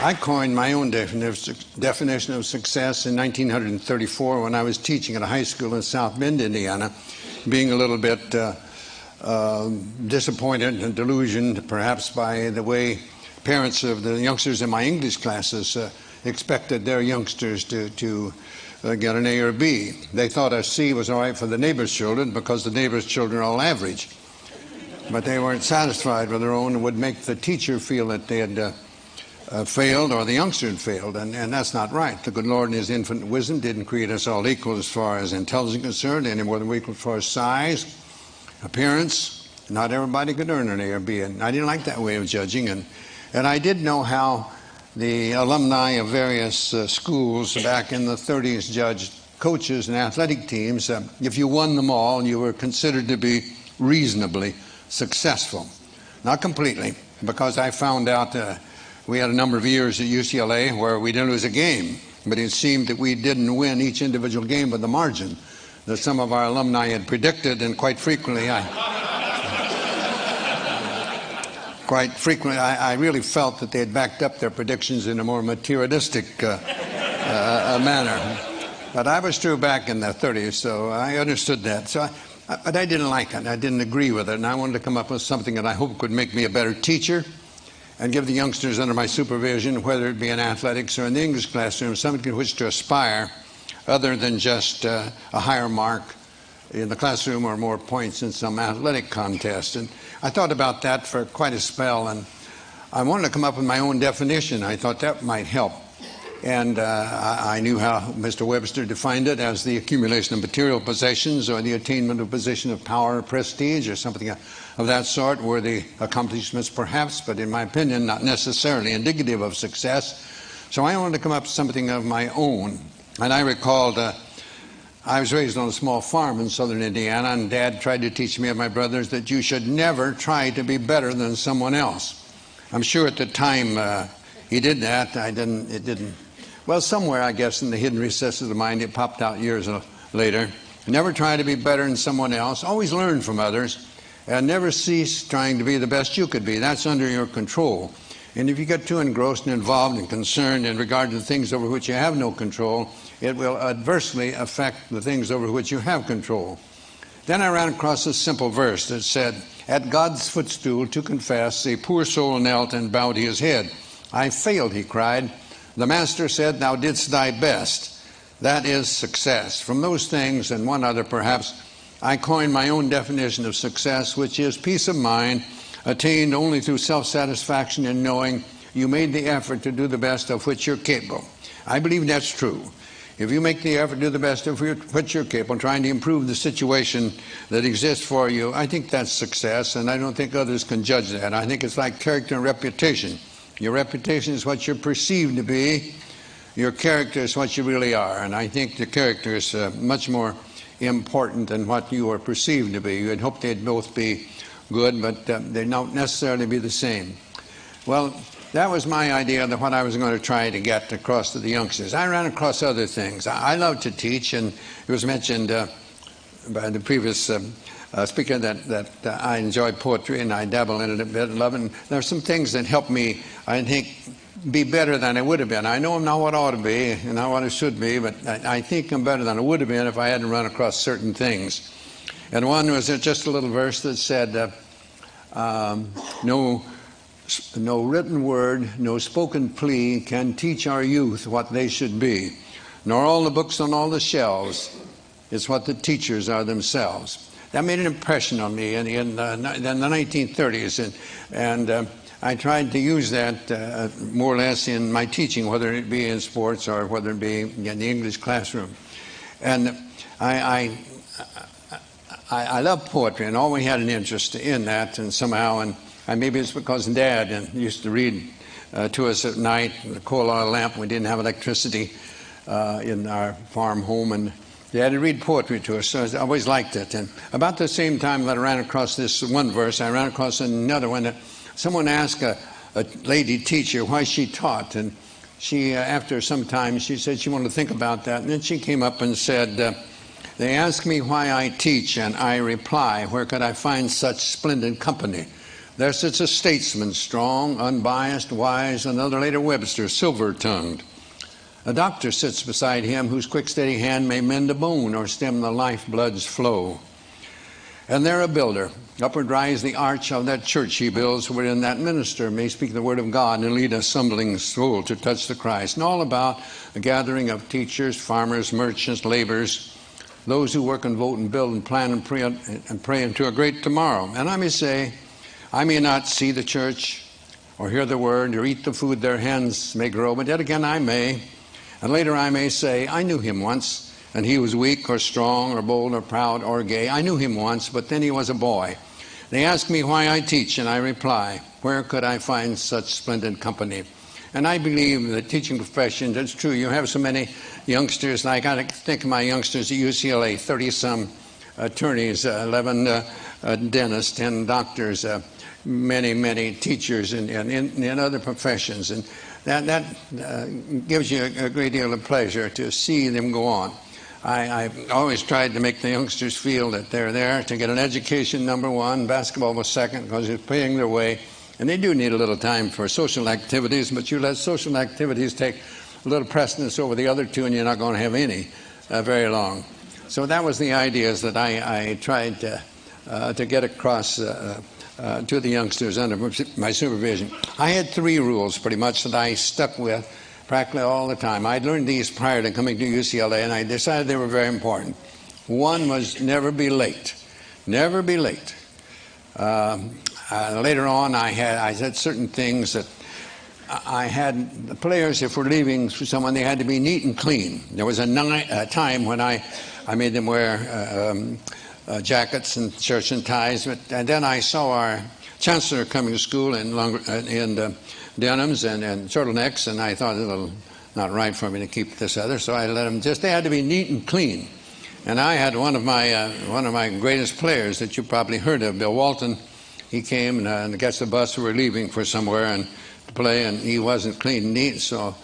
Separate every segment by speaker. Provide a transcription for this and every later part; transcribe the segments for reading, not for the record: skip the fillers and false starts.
Speaker 1: I coined my own definition of success in 1934 when I was teaching at a high school in South Bend, Indiana, being a little bit disappointed and delusioned perhaps by the way parents of the youngsters in my English classes expected their youngsters to get an A or B. They thought a C was all right for the neighbor's children because the neighbor's children are all average. But they weren't satisfied with their own and would make the teacher feel that they had failed or the youngster had failed, and that's not right. The good Lord in His infinite wisdom didn't create us all equal as far as intelligence is concerned, any more than we're equal as far as size, appearance. Not everybody could earn an A or B, and I didn't like that way of judging, and I did know how the alumni of various schools back in the 30s judged coaches and athletic teams. If you won them all, you were considered to be reasonably successful. Not completely, because I found out we had a number of years at UCLA where we didn't lose a game, but it seemed that we didn't win each individual game by the margin that some of our alumni had predicted, and quite frequently I really felt that they had backed up their predictions in a more materialistic manner. But I was true back in the 30s, so I understood that. But I didn't like it. I didn't agree with it, and I wanted to come up with something that I hope could make me a better teacher and give the youngsters under my supervision, whether it be in athletics or in the English classroom, something to which to aspire other than just a higher mark in the classroom or more points in some athletic contest. And I thought about that for quite a spell, and I wanted to come up with my own definition. I thought that might help. And I knew how Mr. Webster defined it as the accumulation of material possessions or the attainment of a position of power or prestige or something of that sort, worthy accomplishments perhaps, but in my opinion not necessarily indicative of success. So I wanted to come up with something of my own. And I recalled I was raised on a small farm in southern Indiana, and Dad tried to teach me and my brothers that you should never try to be better than someone else. I'm sure at the time he did that. It didn't. Well, somewhere, I guess, in the hidden recesses of the mind, it popped out years later. Never try to be better than someone else. Always learn from others. And never cease trying to be the best you could be. That's under your control. And if you get too engrossed and involved and concerned in regard to the things over which you have no control, it will adversely affect the things over which you have control. Then I ran across a simple verse that said, "At God's footstool to confess, a poor soul knelt and bowed his head. I failed," he cried. "The Master said, thou didst thy best." That is success. From those things and one other perhaps, I coined my own definition of success, which is peace of mind attained only through self-satisfaction in knowing you made the effort to do the best of which you're capable. I believe that's true. If you make the effort to do the best of which you're capable, trying to improve the situation that exists for you, I think that's success, and I don't think others can judge that. I think it's like character and reputation. Your reputation is what you're perceived to be. Your character is what you really are. And I think the character is much more important than what you are perceived to be. You'd hope they'd both be good, but they don't necessarily be the same. Well, that was my idea of what I was going to try to get across to the youngsters. I ran across other things. I love to teach, and it was mentioned by the previous speaker that I enjoy poetry, and I dabble in it a bit and love it. And there are some things that help me, I think, be better than I would have been. I know I'm not what I ought to be and not what I should be, but I think I'm better than I would have been if I hadn't run across certain things. And one was just a little verse that said, no written word, no spoken plea can teach our youth what they should be, nor all the books on all the shelves. It's what the teachers are themselves. That made an impression on me in the 1930s, and I tried to use that more or less in my teaching, whether it be in sports or whether it be in the English classroom. And I love poetry and always had an interest in that, and somehow, and maybe it's because Dad used to read to us at night with a coal oil lamp. We didn't have electricity in our farm home, and They had to read poetry to us, so I always liked it. And about the same time that I ran across this one verse, I ran across another one that someone asked a lady teacher why she taught. And she, after some time, she said she wanted to think about that. And then she came up and said, they ask me why I teach, and I reply, where could I find such splendid company? There sits a statesman, strong, unbiased, wise, another later Webster, silver-tongued. A doctor sits beside him whose quick, steady hand may mend a bone or stem the lifeblood's flow. And there a builder, upward rise the arch of that church he builds, wherein that minister may speak the word of God and lead a stumbling soul to touch the Christ. And all about a gathering of teachers, farmers, merchants, laborers, those who work and vote and build and plan and pray into a great tomorrow. And I may say, I may not see the church or hear the word or eat the food their hands may grow, but yet again I may. And later I may say, I knew him once. And he was weak or strong or bold or proud or gay. I knew him once, but then he was a boy. They ask me why I teach, and I reply, where could I find such splendid company? And I believe the teaching profession, that's true. You have so many youngsters, like I think of my youngsters at UCLA, 30-some attorneys, 11 dentists, 10 doctors, many teachers in other professions. And that gives you a great deal of pleasure to see them go on. I've always tried to make the youngsters feel that they're there to get an education, number one. Basketball was second because it's paying their way. And they do need a little time for social activities, but you let social activities take a little precedence over the other two, and you're not going to have any very long. So that was the ideas that I tried to get across to the youngsters under my supervision. I had 3 rules pretty much that I stuck with practically all the time. I'd learned these prior to coming to UCLA, and I decided they were very important. One was never be late. Never be late. Later on, I said certain things that I had the players, if we're leaving for someone, they had to be neat and clean. There was a time when I made them wear jackets and shirts and ties, and then I saw our chancellor coming to school in denims and turtlenecks, and I thought it was not right for me to keep this other, so I let them they had to be neat and clean. And I had one of my greatest players that you probably heard of, Bill Walton. He came and gets the bus. We were leaving for somewhere and to play, and he wasn't clean and neat, so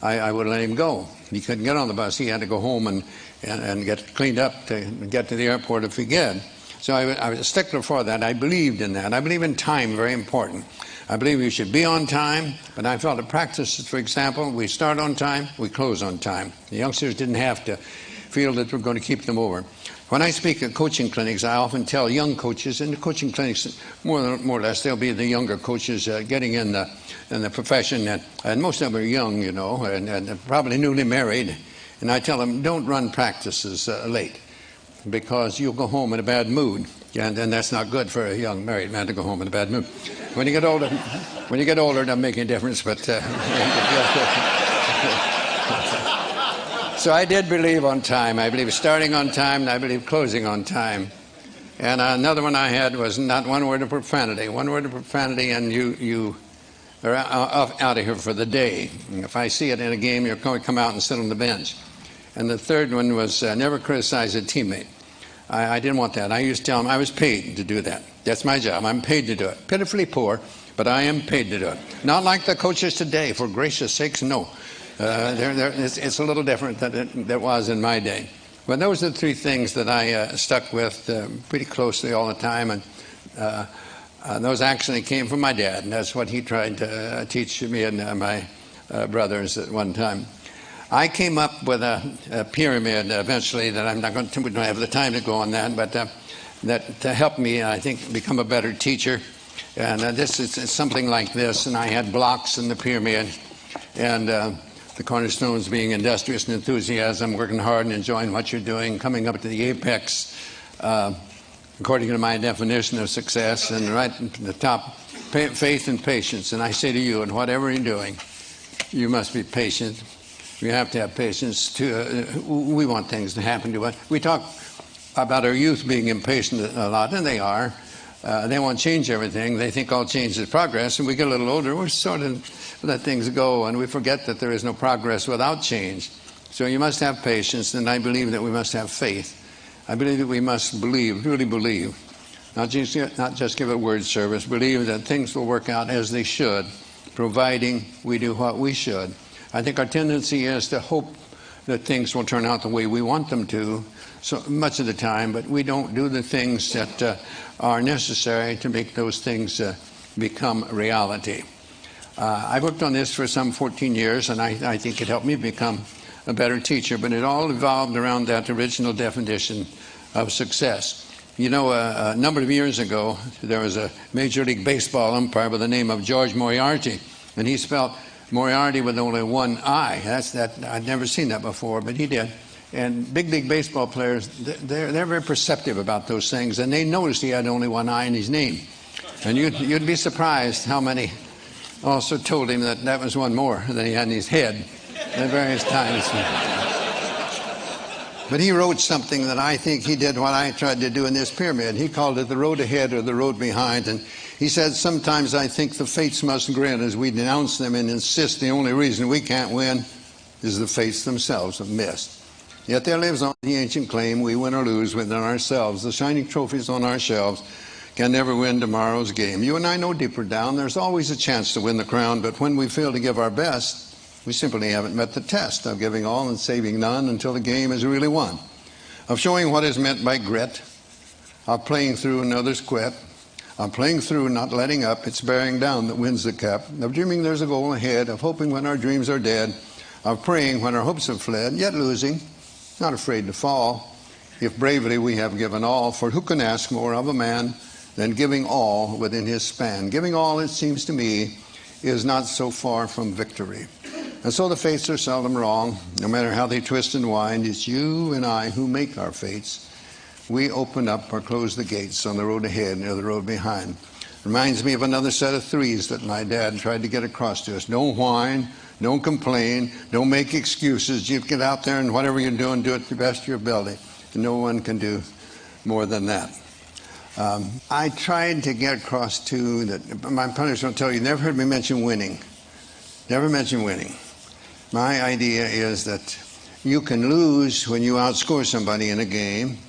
Speaker 1: I would let him go. He couldn't get on the bus. He had to go home and get cleaned up to get to the airport if he could. So I was a stickler for that. I believed in that. I believe in time, very important. I believe we should be on time, but I felt at practices, for example, we start on time, we close on time. The youngsters didn't have to feel that we're going to keep them over. When I speak at coaching clinics, I often tell young coaches, in the coaching clinics, more or less, they'll be the younger coaches getting in the profession, and most of them are young, you know, and probably newly married. And I tell them, don't run practices late, because you'll go home in a bad mood, and that's not good for a young married man to go home in a bad mood. When you get older, it doesn't make any difference. But so I did believe on time. I believe starting on time, and I believe closing on time. And another one I had was not one word of profanity. One word of profanity, and you are out of here for the day. And if I see it in a game, you're going to come out and sit on the bench. And the third one was never criticize a teammate. I didn't want that. I used to tell them I was paid to do that. That's my job. I'm paid to do it. Pitifully poor, but I am paid to do it. Not like the coaches today, for gracious sakes, no. It's a little different than it was in my day. But those are the 3 things that I stuck with pretty closely all the time. And those actually came from my dad, and that's what he tried to teach me and my brothers at one time. I came up with a pyramid eventually that we don't have the time to go on that, but that to help me, I think, become a better teacher. And this is something like this, and I had blocks in the pyramid, and the cornerstones being industrious and enthusiasm, working hard and enjoying what you're doing, coming up to the apex, according to my definition of success, and right at the top, faith and patience. And I say to you, in whatever you're doing, you must be patient. You have to have patience. We want things to happen to us. We talk about our youth being impatient a lot, and they are. They want to change everything. They think all change is progress. And we get a little older, we sort of let things go, and we forget that there is no progress without change. So you must have patience, and I believe that we must have faith. I believe that we must believe, really believe, not just give a word service, believe that things will work out as they should, providing we do what we should. I think our tendency is to hope that things will turn out the way we want them to so much of the time, but we don't do the things that are necessary to make those things become reality. I worked on this for some 14 years, and I think it helped me become a better teacher, but it all evolved around that original definition of success. You know, a number of years ago, there was a Major League Baseball umpire by the name of George Moriarty, and he spelled Moriarty with only one I. I'd never seen that before, but he did. And big league baseball players, they're very perceptive about those things, and they noticed he had only one I in his name. And you'd be surprised how many also told him that was one more than he had in his head at various times. But he wrote something that I think he did what I tried to do in this pyramid. He called it the road ahead or the road behind. And he said, sometimes I think the fates must grin as we denounce them and insist the only reason we can't win is the fates themselves have missed. Yet there lives on the ancient claim, we win or lose within ourselves. The shining trophies on our shelves can never win tomorrow's game. You and I know deeper down there's always a chance to win the crown, but when we fail to give our best, we simply haven't met the test of giving all and saving none until the game is really won, of showing what is meant by grit, of playing through and others quit, of playing through, not letting up, it's bearing down that wins the cup, of dreaming there's a goal ahead, of hoping when our dreams are dead, of praying when our hopes have fled, yet losing, not afraid to fall, if bravely we have given all, for who can ask more of a man than giving all within his span? Giving all, it seems to me, is not so far from victory. And so the fates are seldom wrong. No matter how they twist and wind, it's you and I who make our fates. We open up or close the gates on the road ahead or the road behind. Reminds me of another set of threes that my dad tried to get across to us. Don't whine, don't complain, don't make excuses. You get out there and whatever you're doing, do it to the best of your ability. And no one can do more than that. I tried to get across to that. My partners will tell you, never heard me mention winning. Never mention winning. My idea is that you can lose when you outscore somebody in a game,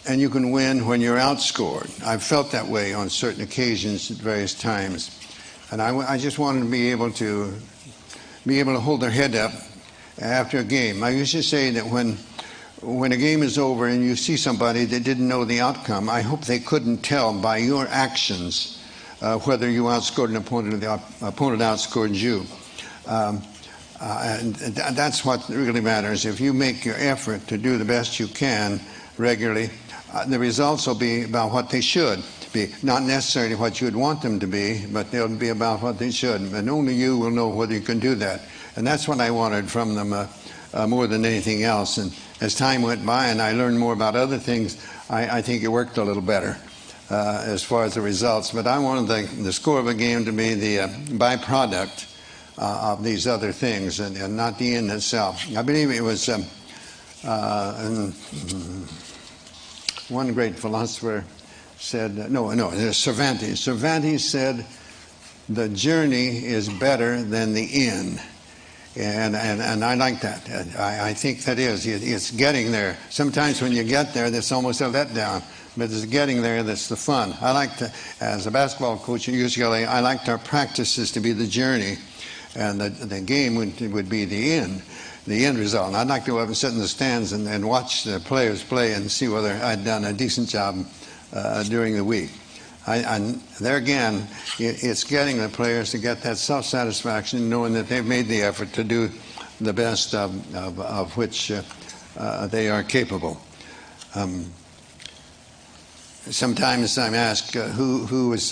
Speaker 1: and you can win when you're outscored. I've felt that way on certain occasions at various times. And I just wanted to be able to hold their head up after a game. I used to say that when a game is over and you see somebody that didn't know the outcome, I hope they couldn't tell by your actions whether you outscored an opponent or the opponent outscored you. And that's what really matters. If you make your effort to do the best you can regularly, the results will be about what they should be. Not necessarily what you'd want them to be, but they'll be about what they should. And only you will know whether you can do that. And that's what I wanted from them more than anything else. And as time went by and I learned more about other things, I think it worked a little better as far as the results. But I wanted the score of a game to be the byproduct of these other things and not the end itself. I believe it was one great philosopher said, Cervantes. Cervantes said, the journey is better than the end. And I like that. I think that is. It's getting there. Sometimes when you get there, that's almost a letdown. But it's getting there that's the fun. I like to, as a basketball coach at UCLA, I liked our practices to be the journey. And the game would be the end result. And I'd like to go up and sit in the stands and watch the players play and see whether I'd done a decent job during the week. There again, it's getting the players to get that self-satisfaction, knowing that they've made the effort to do the best of which they are capable. Sometimes I'm asked who was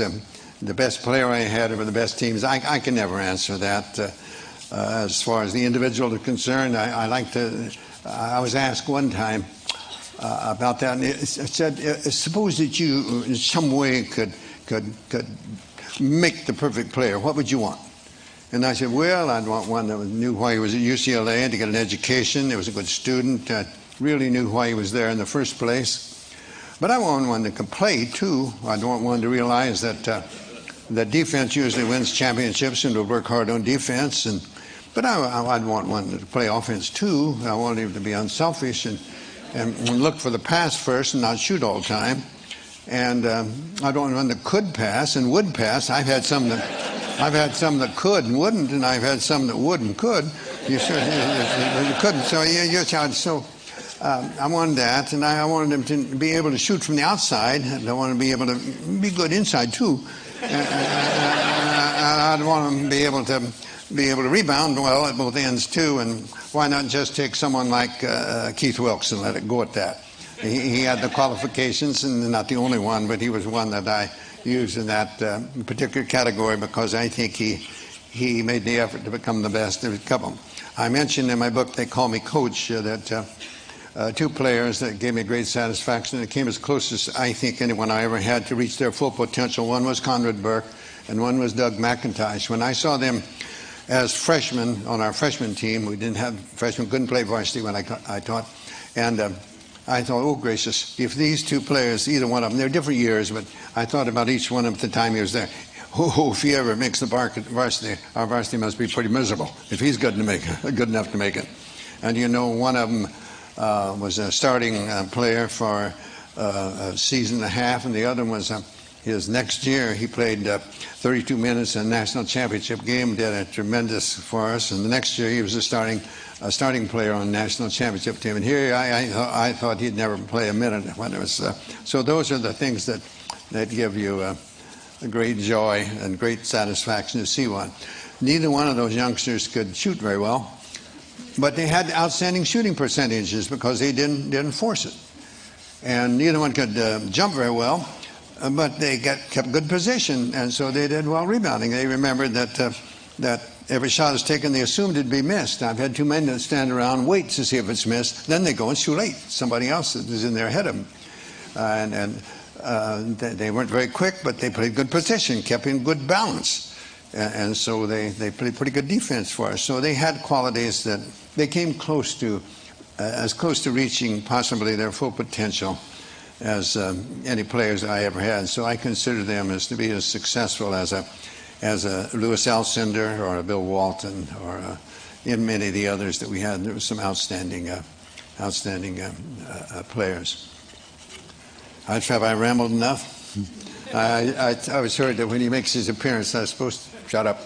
Speaker 1: the best player I had over the best teams. I can never answer that. As far as the individual is concerned, I was asked one time about that, and it said, suppose that you in some way could make the perfect player, what would you want? And I said, well, I'd want one that knew why he was at UCLA and to get an education. He was a good student, really knew why he was there in the first place. But I want one that could play too. I'd want one to realize that defense usually wins championships and to work hard on defense. But I'd want one to play offense too. I want him to be unselfish and look for the pass first and not shoot all the time. And I'd want one that could pass and would pass. I've had some that could and wouldn't, and I've had some that would and could. You couldn't. So you're child. So I wanted that, and I wanted him to be able to shoot from the outside. And I wanted to be able to be good inside too. I'd want them to be able to rebound well at both ends too. And why not just take someone like Keith Wilkes and let it go at that? He had the qualifications, and not the only one, but he was one that I used in that particular category because I think he made the effort to become the best. There's a couple. I mentioned in my book, They Call Me Coach, that two players that gave me great satisfaction. It came as close as I think anyone I ever had to reach their full potential. One was Conrad Burke, and one was Doug McIntosh. When I saw them as freshmen on our freshman team, we didn't have freshmen, couldn't play varsity when I taught, and I thought, oh gracious, if these two players, either one of them, they're different years, but I thought about each one of them at the time he was there. Oh, if he ever makes the varsity, our varsity must be pretty miserable if he's good enough to make it. And you know, one of them was a starting player for a season and a half, and the other one was his next year. He played 32 minutes in a national championship game, did a tremendous for us. And the next year he was a starting player on the national championship team. And here I thought he'd never play a minute when it was. So those are the things that give you a great joy and great satisfaction to see one. Neither one of those youngsters could shoot very well, but they had outstanding shooting percentages because they didn't force it. And neither one could jump very well, but they kept good position, and so they did well rebounding. They remembered that every shot is taken, they assumed it'd be missed. I've had too many that stand around and wait to see if it's missed. Then they go and shoot late. Somebody else is in there ahead of them. They weren't very quick, but they played good position, kept in good balance. And so they played pretty good defense for us. So they had qualities that they came close to, as close to reaching possibly their full potential as any players I ever had. So I consider them as to be as successful as a Louis Alcindor or a Bill Walton or in many of the others that we had. There was some outstanding players. Have I rambled enough? I was heard that when he makes his appearance, I was supposed to shut up.